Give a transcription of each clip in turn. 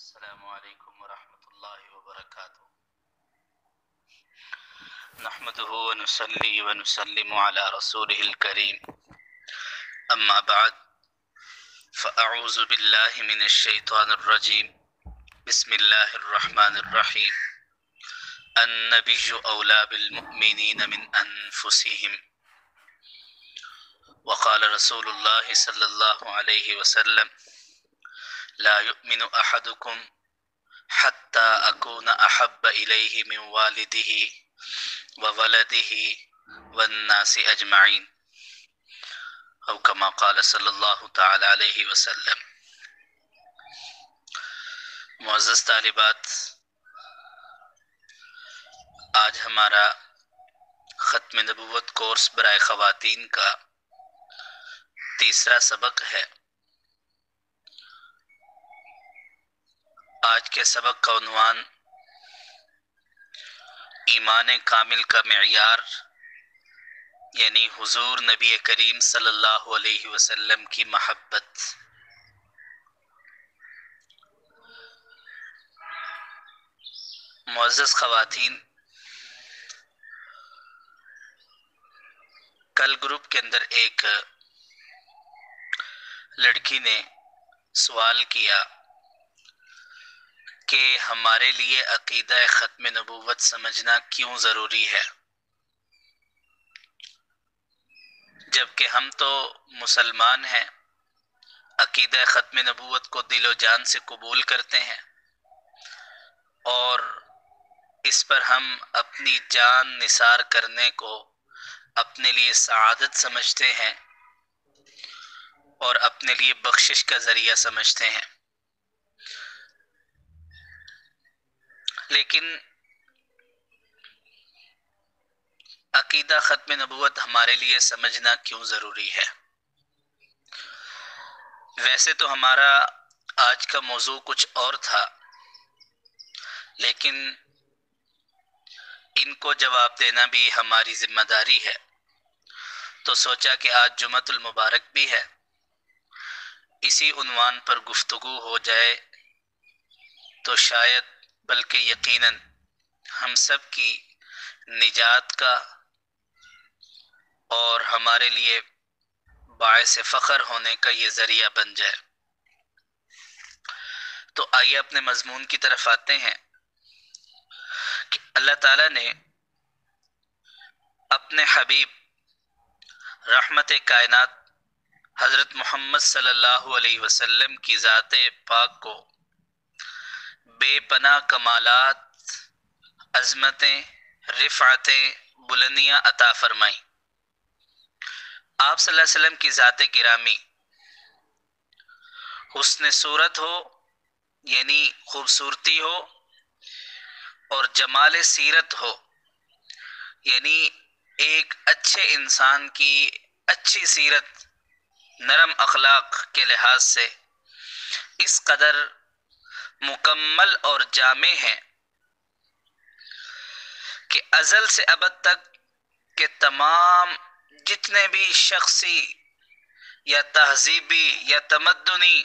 السلام علیکم ورحمۃ اللہ وبرکاتہ نحمده ونصلي ونسلم على رسوله الكريم اما بعد فاعوذ باللہ من الشیطان الرجیم بسم اللہ الرحمن الرحیم النبی اولی بالمؤمنین من انفسهم وقال رسول اللہ صلی اللہ علیہ وسلم لا يؤمن احدكم حتى اكون احب اليه من والده وولده والناس اجمعین او كما قال صلی اللہ تعالی علیہ وسلم۔ معزز طالبات، آج ہمارا ختم نبوت کورس برائے خواتین کا تیسرا سبق ہے۔ آج کے سبق کا عنوان ایمان کامل کا معیار یعنی حضور نبی کریم صلی اللہ علیہ وسلم کی محبت۔ معزز خواتین، کل گروپ کے اندر ایک لڑکی نے سوال کیا کہ ہمارے لیے عقیدہ ختم نبوت سمجھنا کیوں ضروری ہے، جبکہ ہم تو مسلمان ہیں، عقیدہ ختم نبوت کو دل و جان سے قبول کرتے ہیں اور اس پر ہم اپنی جان نثار کرنے کو اپنے لیے سعادت سمجھتے ہیں اور اپنے لیے بخشش کا ذریعہ سمجھتے ہیں، لیکن عقیدہ ختم نبوت ہمارے لیے سمجھنا کیوں ضروری ہے؟ ویسے تو ہمارا آج کا موضوع کچھ اور تھا، لیکن ان کو جواب دینا بھی ہماری ذمہ داری ہے، تو سوچا کہ آج جمعۃ المبارک بھی ہے، اسی عنوان پر گفتگو ہو جائے تو شاید بلکہ یقیناً ہم سب کی نجات کا اور ہمارے لیے باعث فخر ہونے کا یہ ذریعہ بن جائے۔ تو آئیے اپنے مضمون کی طرف آتے ہیں کہ اللہ تعالیٰ نے اپنے حبیب رحمت کائنات حضرت محمد صلی اللہ علیہ وسلم کی ذات پاک کو بے پناہ کمالات، عظمتیں، رفعتیں، بلندیاں عطا فرمائیں۔ آپ صلی اللہ علیہ وسلم کی ذات گرامی حسن صورت ہو یعنی خوبصورتی ہو، اور جمال سیرت ہو یعنی ایک اچھے انسان کی اچھی سیرت، نرم اخلاق کے لحاظ سے اس قدر مکمل اور جامع ہیں کہ ازل سے ابد تک کے تمام جتنے بھی شخصی یا تہذیبی یا تمدنی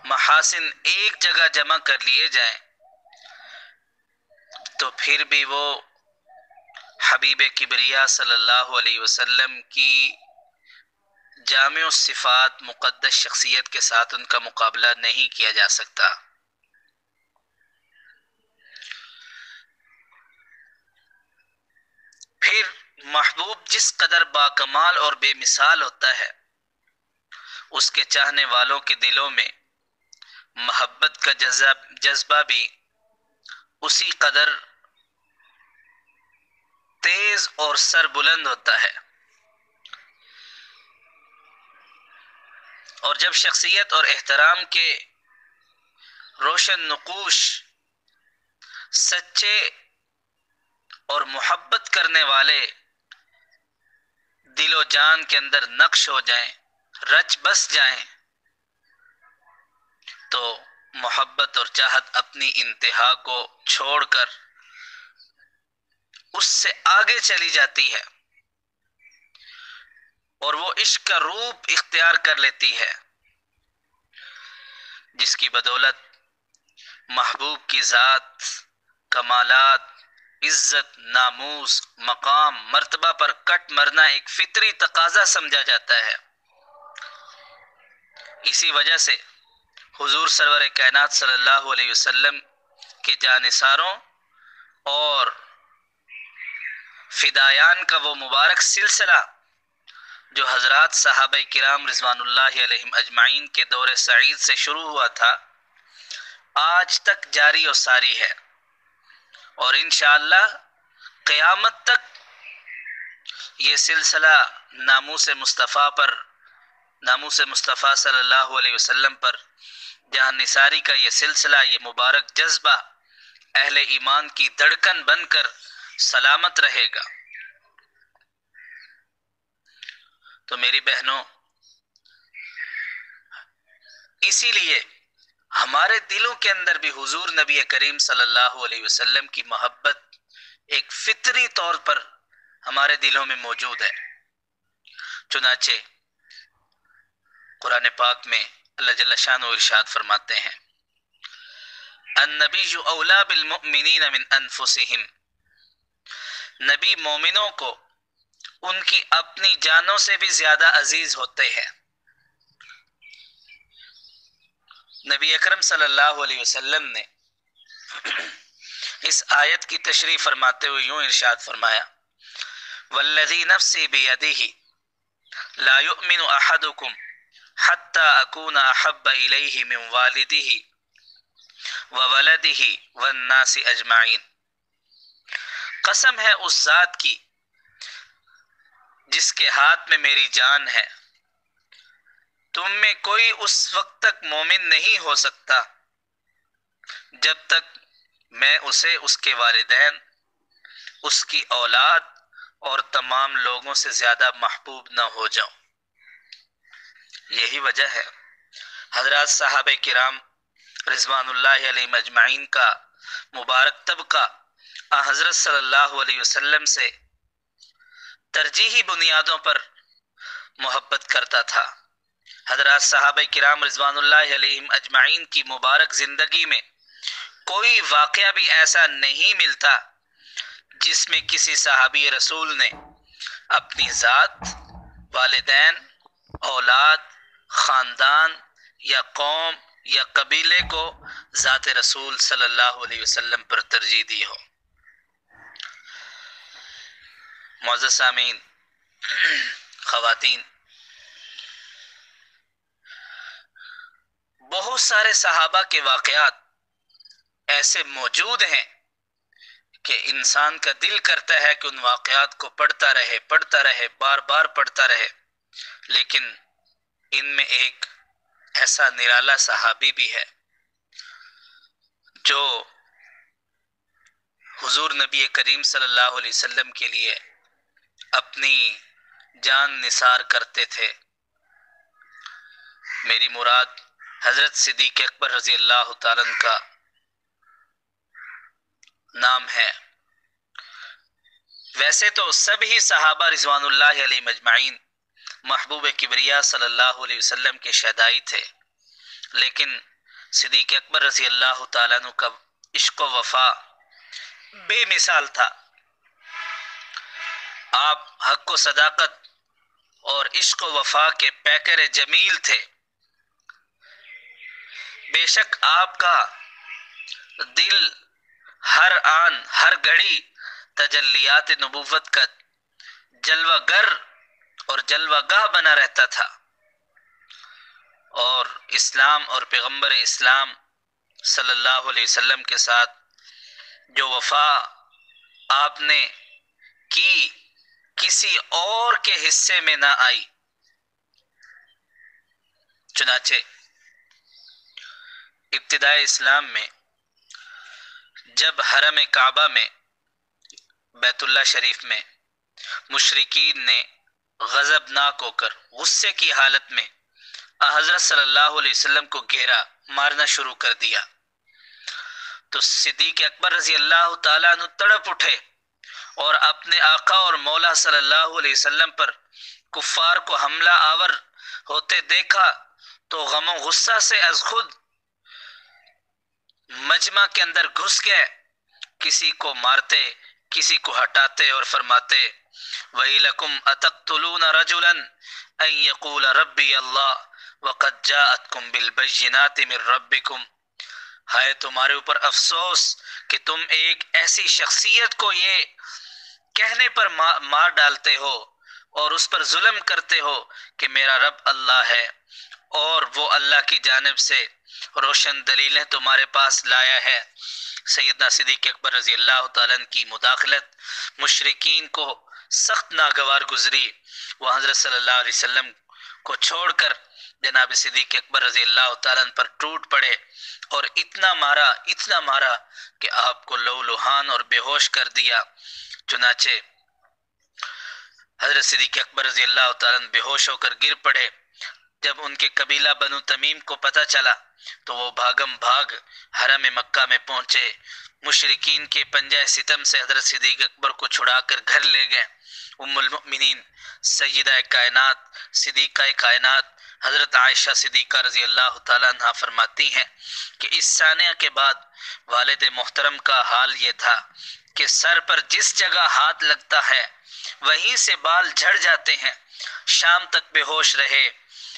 محاسن ایک جگہ جمع کر لیے جائیں تو پھر بھی وہ حبیب کبریا صلی اللہ علیہ وسلم کی جامع الصفات مقدس شخصیت کے ساتھ ان کا مقابلہ نہیں کیا جا سکتا۔ پھر محبوب جس قدر باکمال اور بے مثال ہوتا ہے، اس کے چاہنے والوں کے دلوں میں محبت کا جذبہ بھی اسی قدر تیز اور سربلند ہوتا ہے، اور جب شخصیت اور احترام کے روشن نقوش سچے اور محبت کرنے والے دل و جان کے اندر نقش ہو جائیں، رچ بس جائیں، تو محبت اور چاہت اپنی انتہا کو چھوڑ کر اس سے آگے چلی جاتی ہے اور وہ عشق کا روپ اختیار کر لیتی ہے، جس کی بدولت محبوب کی ذات، کمالات، عزت، ناموس، مقام، مرتبہ پر کٹ مرنا ایک فطری تقاضا سمجھا جاتا ہے۔ اسی وجہ سے حضور سرور کائنات صلی اللہ علیہ وسلم کے جانثاروں اور فدایان کا وہ مبارک سلسلہ جو حضرات صحابہ کرام رضوان اللہ علیہم اجمعین کے دور سعید سے شروع ہوا تھا، آج تک جاری و ساری ہے، اور انشاءاللہ قیامت تک یہ سلسلہ ناموس مصطفیٰ صلی اللہ علیہ وسلم پر جہاں نثاری کا یہ سلسلہ، یہ مبارک جذبہ اہل ایمان کی دھڑکن بن کر سلامت رہے گا۔ تو میری بہنوں، اسی لیے ہمارے دلوں کے اندر بھی حضور نبی کریم صلی اللہ علیہ وسلم کی محبت ایک فطری طور پر ہمارے دلوں میں موجود ہے۔ چنانچہ قرآن پاک میں اللہ جل شانہ ارشاد فرماتے ہیں، النبی اولا بالمؤمنین من انفسہم، نبی مومنوں کو ان کی اپنی جانوں سے بھی زیادہ عزیز ہوتے ہیں۔ نبی اکرم صلی اللہ علیہ وسلم نے اس آیت کی تشریح فرماتے ہوئے یوں ارشاد فرمایا، والذی نفسی بیدہ لا یؤمن احدکم حتی اکون احب الیہ من والدہ وولدہ والناس اجمعین، قسم ہے اس ذات کی جس کے ہاتھ میں میری جان ہے، تم میں کوئی اس وقت تک مومن نہیں ہو سکتا جب تک میں اسے اس کے والدین، اس کی اولاد اور تمام لوگوں سے زیادہ محبوب نہ ہو جاؤں۔ یہی وجہ ہے حضرات صحابہ کرام رضوان اللہ علیہ مجمعین کا مبارک طبقہ حضرت صلی اللہ علیہ وسلم سے ترجیحی بنیادوں پر محبت کرتا تھا۔ حضرات صحابہ کرام رضوان اللہ علیہ اجمعین کی مبارک زندگی میں کوئی واقعہ بھی ایسا نہیں ملتا جس میں کسی صحابی رسول نے اپنی ذات، والدین، اولاد، خاندان یا قوم یا قبیلے کو ذات رسول صلی اللہ علیہ وسلم پر ترجیح دی ہو۔ معزز سامعین، خواتین، بہت سارے صحابہ کے واقعات ایسے موجود ہیں کہ انسان کا دل کرتا ہے کہ ان واقعات کو پڑھتا رہے، بار بار پڑھتا رہے، لیکن ان میں ایک ایسا نرالا صحابی بھی ہے جو حضور نبی کریم صلی اللہ علیہ وسلم کے لیے اپنی جان نثار کرتے تھے۔ میری مراد حضرت صدیق اکبر رضی اللہ تعالیٰ عنہ کا نام ہے۔ ویسے تو سبھی صحابہ رضوان اللہ علیہ مجمعین محبوب کبریا صلی اللہ علیہ وسلم کے شہدائی تھے، لیکن صدیق اکبر رضی اللہ تعالیٰ عنہ کا عشق و وفا بے مثال تھا۔ آپ حق و صداقت اور عشق و وفا کے پیکر جمیل تھے۔ بے شک آپ کا دل ہر آن ہر گھڑی تجلیات نبوت کا جلوہ گر اور جلوہ گاہ بنا رہتا تھا، اور اسلام اور پیغمبر اسلام صلی اللہ علیہ وسلم کے ساتھ جو وفا آپ نے کی کسی اور کے حصے میں نہ آئی۔ چنانچہ ابتدائے اسلام میں جب حرم کعبہ میں بیت اللہ شریف میں مشرکین نے غضبناک ہو کر غصے کی حالت میں حضرت صلی اللہ علیہ وسلم کو گھیرا مارنا شروع کر دیا، تو صدیق اکبر رضی اللہ تعالیٰ عنہ تڑپ اٹھے اور اپنے آقا اور مولا صلی اللہ علیہ وسلم پر کفار کو حملہ آور ہوتے دیکھا تو غم و غصہ سے از خود مجمع کے اندر گھس گئے، کسی کو مارتے، کسی کو ہٹاتے اور فرماتے وَيْلَكُمْ أَتَقْتُلُونَ رَجُلًا أَن يَقُولَ رَبِّيَ اللَّهُ وَقَدْ جَاءَتْكُمْ بِالْبَيِّنَاتِ مِنْ رَبِّكُمْ، ہائے تمہارے اوپر افسوس کہ تم ایک ایسی شخصیت کو یہ کہنے پر مار ڈالتے ہو اور اس پر ظلم کرتے ہو کہ میرا رب اللہ ہے، اور وہ اللہ کی جانب سے روشن دلیلیں تمہارے پاس لایا ہے۔ سیدنا صدیق اکبر رضی اللہ تعالیٰ عنہ کی مداخلت مشرکین کو سخت ناگوار گزری، وہ حضرت صلی اللہ علیہ وسلم کو چھوڑ کر جناب صدیق اکبر رضی اللہ تعالیٰ عنہ پر ٹوٹ پڑے اور اتنا مارا کہ آپ کو لو لہان اور بے ہوش کر دیا۔ چنانچہ حضرت صدیق اکبر رضی اللہ تعالیٰ عنہ بے ہوش ہو کر گر پڑے۔ جب ان کے قبیلہ بنو تمیم کو پتہ چلا تو وہ بھاگم بھاگ حرم مکہ میں پہنچے، مشرکین کے پنجہ ستم سے حضرت صدیق اکبر کو چھڑا کر گھر لے گئے۔ ام المؤمنین سیدہ کائنات صدیقہ کائنات حضرت عائشہ صدیقہ رضی اللہ تعالیٰ عنہ فرماتی ہیں کہ اس ثانیہ کے بعد والد محترم کا حال یہ تھا کہ سر پر جس جگہ ہاتھ لگتا ہے وہیں سے بال جھڑ جاتے ہیں، شام تک بے ہوش رہے۔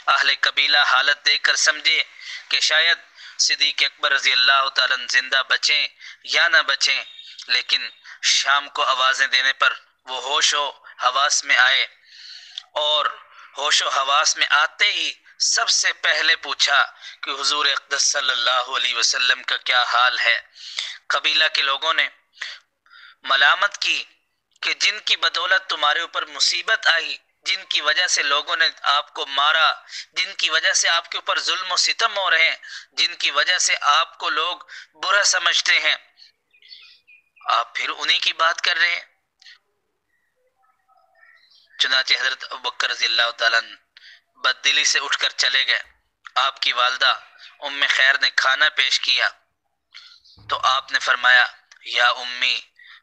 اہل قبیلہ حالت دیکھ کر سمجھے کہ شاید صدیق اکبر رضی اللہ تعالیٰ زندہ بچیں یا نہ بچیں، لیکن شام کو آوازیں دینے پر وہ ہوش و حواس میں آئے، اور ہوش و حواس میں آتے ہی سب سے پہلے پوچھا کہ حضور اقدس صلی اللہ علیہ وسلم کا کیا حال ہے۔ قبیلہ کے لوگوں نے ملامت کی کہ جن کی بدولت تمہارے اوپر مصیبت آئی، جن کی وجہ سے لوگوں نے آپ کو مارا، جن کی وجہ سے آپ کے اوپر ظلم و ستم ہو رہے ہیں، جن کی وجہ سے آپ کو لوگ برا سمجھتے ہیں، آپ پھر انہی کی بات کر رہے ہیں۔ چنانچہ حضرت ابوبکر رضی اللہ تعالیٰ بددلی سے اٹھ کر چلے گئے۔ آپ کی والدہ ام خیر نے کھانا پیش کیا تو آپ نے فرمایا یا امی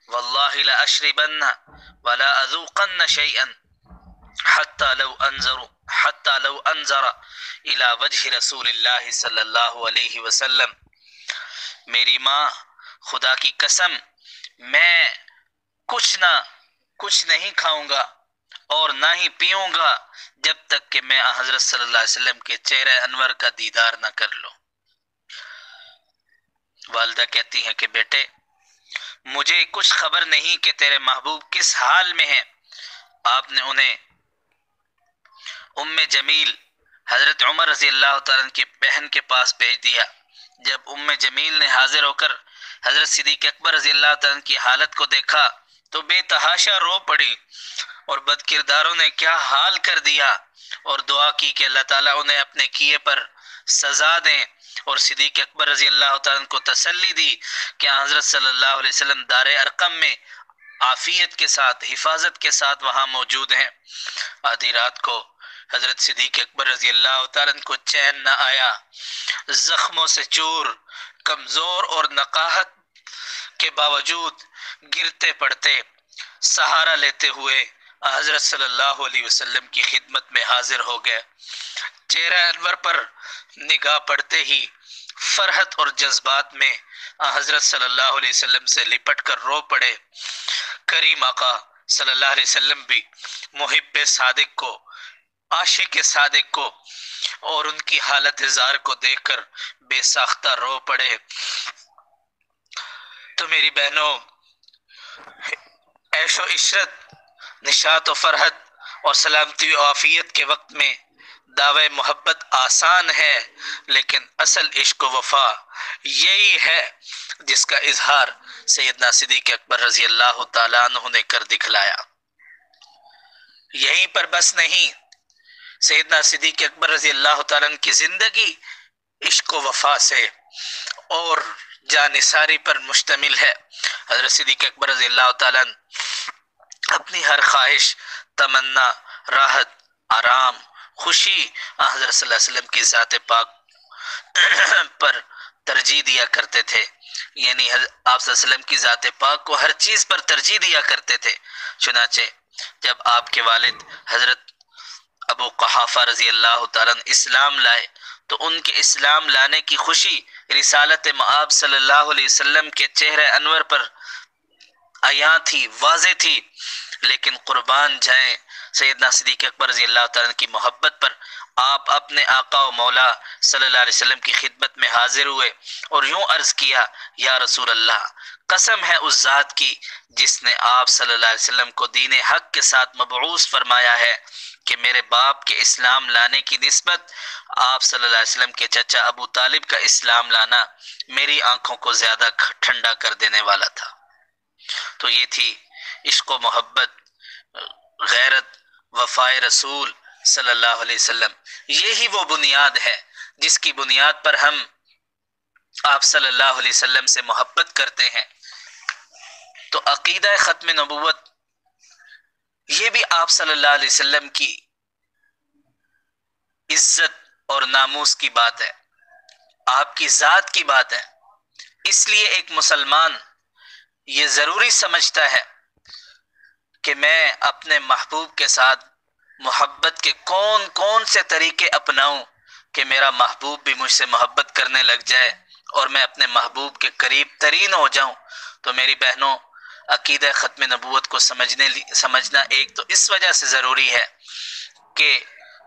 واللہ لا اشربن ولا اذوقن شیئا حتی لو انظر الى وجہ رسول اللہ صلی اللہ علیہ وسلم، میری ماں خدا کی قسم میں کچھ نہیں کھاؤں گا اور نہ ہی پیوں گا جب تک کہ میں حضرت صلی اللہ علیہ وسلم کے چہرہ انور کا دیدار نہ کر لوں۔ والدہ کہتی ہیں کہ بیٹے مجھے کچھ خبر نہیں کہ تیرے محبوب کس حال میں ہیں۔ آپ نے انہیں ام جمیل حضرت عمر رضی اللہ تعالیٰ کی بہن کے پاس بھیج دیا۔ جب ام جمیل نے حاضر ہو کر حضرت صدیق اکبر رضی اللہ تعالیٰ کی حالت کو دیکھا تو بے تحاشا رو پڑی اور بد کرداروں نے کیا حال کر دیا، اور دعا کی کہ اللہ تعالیٰ انہیں اپنے کیے پر سزا دیں، اور صدیق اکبر رضی اللہ تعالیٰ کو تسلی دی کہ حضرت صلی اللہ علیہ وسلم دار ارقم میں عافیت کے ساتھ حفاظت کے ساتھ وہاں موجود ہیں۔ آدھی رات کو حضرت صدیق اکبر رضی اللہ تعالیٰ کو چین نہ آیا، زخموں سے چور، کمزور اور نقاہت کے باوجود گرتے پڑتے سہارا لیتے ہوئے حضرت صلی اللہ علیہ وسلم کی خدمت میں حاضر ہو گئے۔ چہرہ انور پر نگاہ پڑتے ہی فرحت اور جذبات میں حضرت صلی اللہ علیہ وسلم سے لپٹ کر رو پڑے۔ کریم آقا صلی اللہ علیہ وسلم بھی محب صادق کو، عاشق صادق کو اور ان کی حالت زار کو دیکھ کر بے ساختہ رو پڑے۔ تو میری بہنوں، عیش و عشرت، نشاط و فرحت اور سلامتی و عافیت کے وقت میں دعوی محبت آسان ہے، لیکن اصل عشق و وفا یہی ہے جس کا اظہار سیدنا صدیق اکبر رضی اللہ تعالیٰ عنہ نے کر دکھلایا۔ یہیں پر بس نہیں، سیدنا صدیق اکبر رضی اللہ تعالیٰ عنہ کی زندگی عشق و وفا سے اور جانثاری پر مشتمل ہے۔ حضرت صدیق اکبر رضی اللہ تعالیٰ عنہ اپنی ہر خواہش، تمنا، راحت، آرام، خوشی حضرت صلی اللہ علیہ وسلم کی ذات پاک پر ترجیح دیا کرتے تھے، یعنی آپ صلی اللہ علیہ وسلم کی ذات پاک کو ہر چیز پر ترجیح دیا کرتے تھے۔ چنانچہ جب آپ کے والد حضرت ابو قحافہ رضی اللہ تعالیٰ عنہ اسلام لائے تو ان کے اسلام لانے کی خوشی رسالت مآب صلی اللہ علیہ وسلم کے چہرے انور پر عیاں تھی، واضح تھی، لیکن قربان جائیں سیدنا صدیق اکبر رضی اللہ تعالیٰ کی محبت پر آپ اپنے آقا و مولا صلی اللہ علیہ وسلم کی خدمت میں حاضر ہوئے اور یوں عرض کیا، یا رسول اللہ، قسم ہے اس ذات کی جس نے آپ صلی اللہ علیہ وسلم کو دین حق کے ساتھ مبعوث فرمایا ہے، کہ میرے باپ کے اسلام لانے کی نسبت آپ صلی اللہ علیہ وسلم کے چچا ابو طالب کا اسلام لانا میری آنکھوں کو زیادہ ٹھنڈا کر دینے والا تھا۔ تو یہ تھی عشق و محبت، غیرت، وفائے رسول صلی اللہ علیہ وسلم۔ یہی وہ بنیاد ہے جس کی بنیاد پر ہم آپ صلی اللہ علیہ وسلم سے محبت کرتے ہیں۔ تو عقیدہ ختم نبوت یہ بھی آپ صلی اللہ علیہ وسلم کی عزت اور ناموس کی بات ہے، آپ کی ذات کی بات ہے۔ اس لیے ایک مسلمان یہ ضروری سمجھتا ہے کہ میں اپنے محبوب کے ساتھ محبت کے کون کون سے طریقے اپناؤں کہ میرا محبوب بھی مجھ سے محبت کرنے لگ جائے اور میں اپنے محبوب کے قریب ترین ہو جاؤں۔ تو میری بہنوں، عقیدہ ختم نبوت کو سمجھنا ایک تو اس وجہ سے ضروری ہے کہ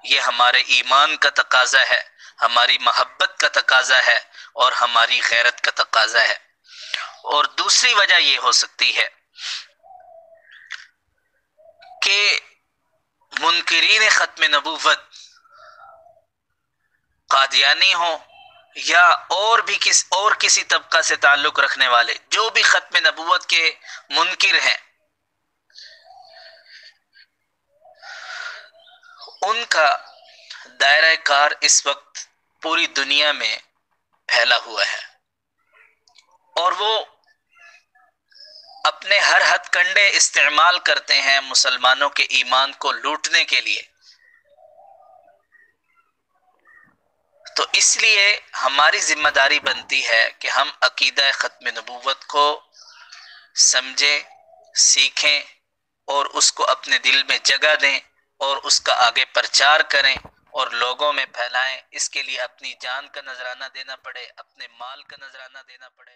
یہ ہمارے ایمان کا تقاضا ہے، ہماری محبت کا تقاضا ہے اور ہماری غیرت کا تقاضا ہے۔ اور دوسری وجہ یہ ہو سکتی ہے کہ منکرین ختم نبوت قادیانی ہوں یا اور بھی کسی طبقہ سے تعلق رکھنے والے، جو بھی ختم نبوت کے منکر ہیں، ان کا دائرہ کار اس وقت پوری دنیا میں پھیلا ہوا ہے اور وہ اپنے ہر ہتھ کنڈے استعمال کرتے ہیں مسلمانوں کے ایمان کو لوٹنے کے لیے۔ تو اس لیے ہماری ذمہ داری بنتی ہے کہ ہم عقیدہ ختم نبوت کو سمجھیں، سیکھیں اور اس کو اپنے دل میں جگہ دیں اور اس کا آگے پرچار کریں اور لوگوں میں پھیلائیں۔ اس کے لیے اپنی جان کا نذرانہ دینا پڑے، اپنے مال کا نذرانہ دینا پڑے۔